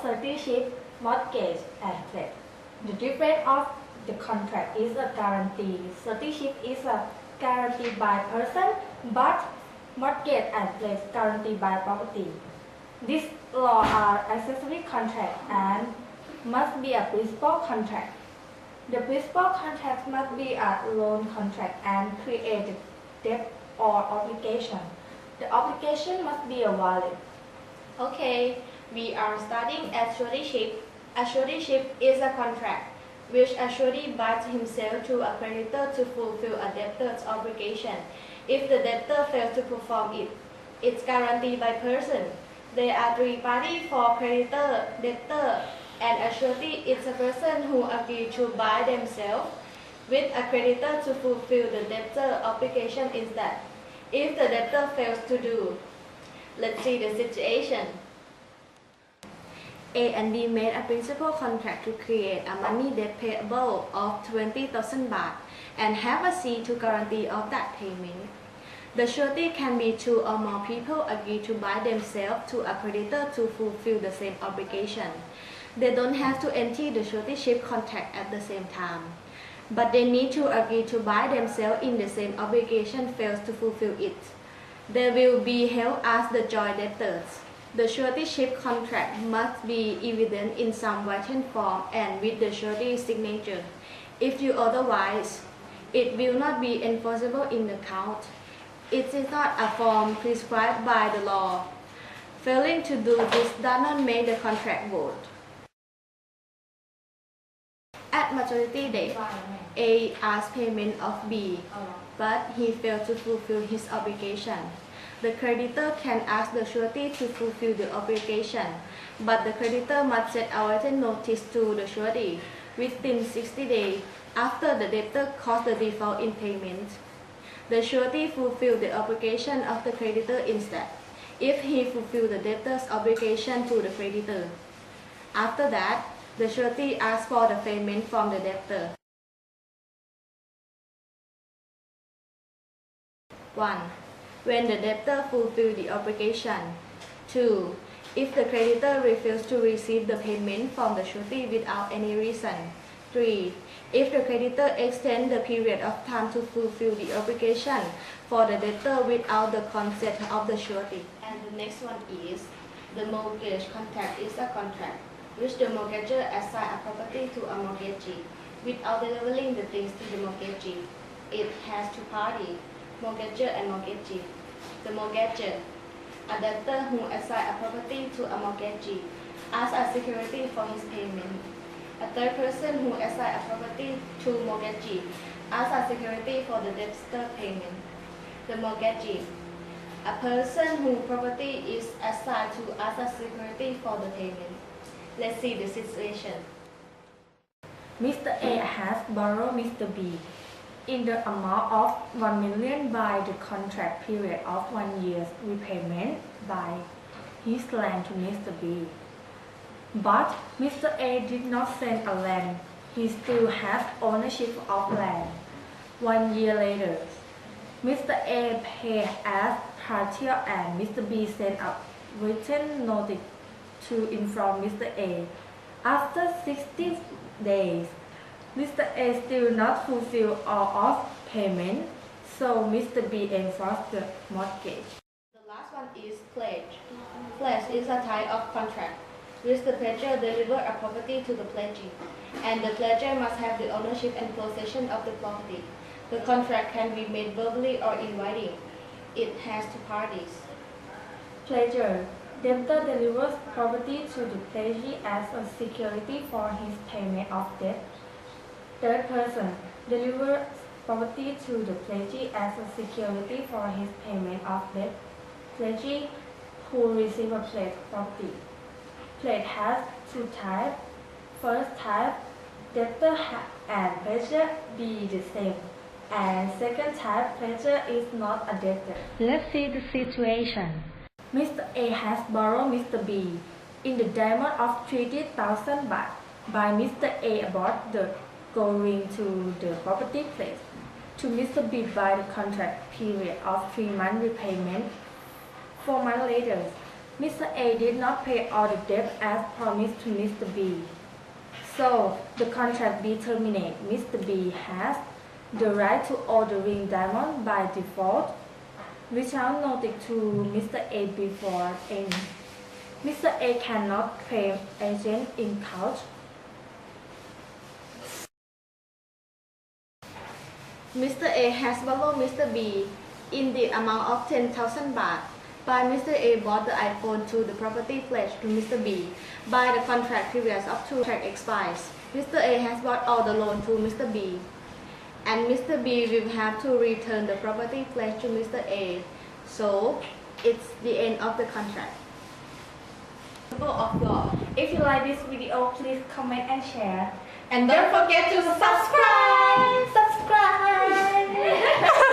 certificate, mortgage, and pledge. The difference of the contract is a guarantee. Certificate is a guarantee by person, but mortgage and pledge guaranteed by property. These laws are accessory contract and must be a principal contract. The principal contract must be a loan contract and create a debt or obligation. The obligation must be a valid. Okay, we are studying assuredship. Assuredship is a contract which a surety binds himself to a creditor to fulfill a debtor's obligation. If the debtor fails to perform it, it's guaranteed by person. There are three parties for creditor, debtor, and a surety. It's a person who agrees to bind themselves with a creditor to fulfill the debtor obligation instead. If the debtor fails to do, let's see the situation. A and B made a principal contract to create a money debt payable of 20,000 baht and have a C to guarantee of that payment. The surety can be two or more people agree to bind themselves to a creditor to fulfill the same obligation. They don't have to enter the suretyship contract at the same time, but they need to agree to bind themselves in the same obligation fails to fulfill it. They will be held as the joint debtors. The suretyship contract must be evident in some written form and with the surety's signature. If you otherwise, it will not be enforceable in the court. It is not a form prescribed by the law. Failing to do this does not make the contract void. At maturity date, A asked payment of B, but he failed to fulfill his obligation. The creditor can ask the surety to fulfill the obligation, but the creditor must set a written notice to the surety within 60 days after the debtor caused the default in payment. The surety fulfills the obligation of the creditor instead, if he fulfills the debtor's obligation to the creditor. After that, the surety asks for the payment from the debtor. 1. When the debtor fulfills the obligation. 2. If the creditor refuses to receive the payment from the surety without any reason. 3. If the creditor extends the period of time to fulfill the obligation for the debtor without the consent of the surety. And the next one is, the mortgage contract is a contract which the mortgagor assigns a property to a mortgagee without delivering the things to the mortgagee. It has two parties, mortgagor and mortgagee. The mortgagor, a debtor who assigns a property to a mortgagee as a security for his payment. A third person who assigns a property to mortgagee as a security for the debtor payment. The mortgagee, a person whose property is assigned to as a security for the payment. Let's see the situation. Mr. A has borrowed Mr. B in the amount of 1 million by the contract period of 1 year's repayment by his land to Mr. B. But Mr. A did not sell a land. He still has ownership of land. 1 year later, Mr. A paid as partial and Mr. B sent a written notice to inform Mr. A. After 60 days, Mr. A still not fulfill all of payment, so Mr. B enforced the mortgage. The last one is pledge. Pledge is a type of contract which the pledger delivers a property to the pledgee, and the pledger must have the ownership and possession of the property. The contract can be made verbally or in writing. It has two parties. Pledger. Debtor delivers property to the pledgee as a security for his payment of debt. Third person delivers property to the pledgee as a security for his payment of debt. Pledgee who receives a pledge property. Pledge has two types. First type, debtor and pledger be the same. And second type, pledger is not a debtor. Let's see the situation. Mr. A has borrowed Mr. B in the diamond of 30,000 baht by Mr. A about the going to the property place to Mr. B by the contract period of 3 months repayment. 4 months later, Mr. A did not pay all the debt as promised to Mr. B. So the contract B terminates. Mr. B has the right to order ring diamond by default without notice to Mr. A before end. Mr. A cannot claim agent in court. Mr. A has borrowed Mr. B in the amount of 10,000 baht, but Mr. A bought the iPhone to the property pledged to Mr. B by the contract period of 2 contract expires. Mr. A has bought all the loan to Mr. B, and Mr. B will have to return the property pledged to Mr. A. So it's the end of the contract. Of law. If you like this video, please comment and share. And don't forget to subscribe! Subscribe!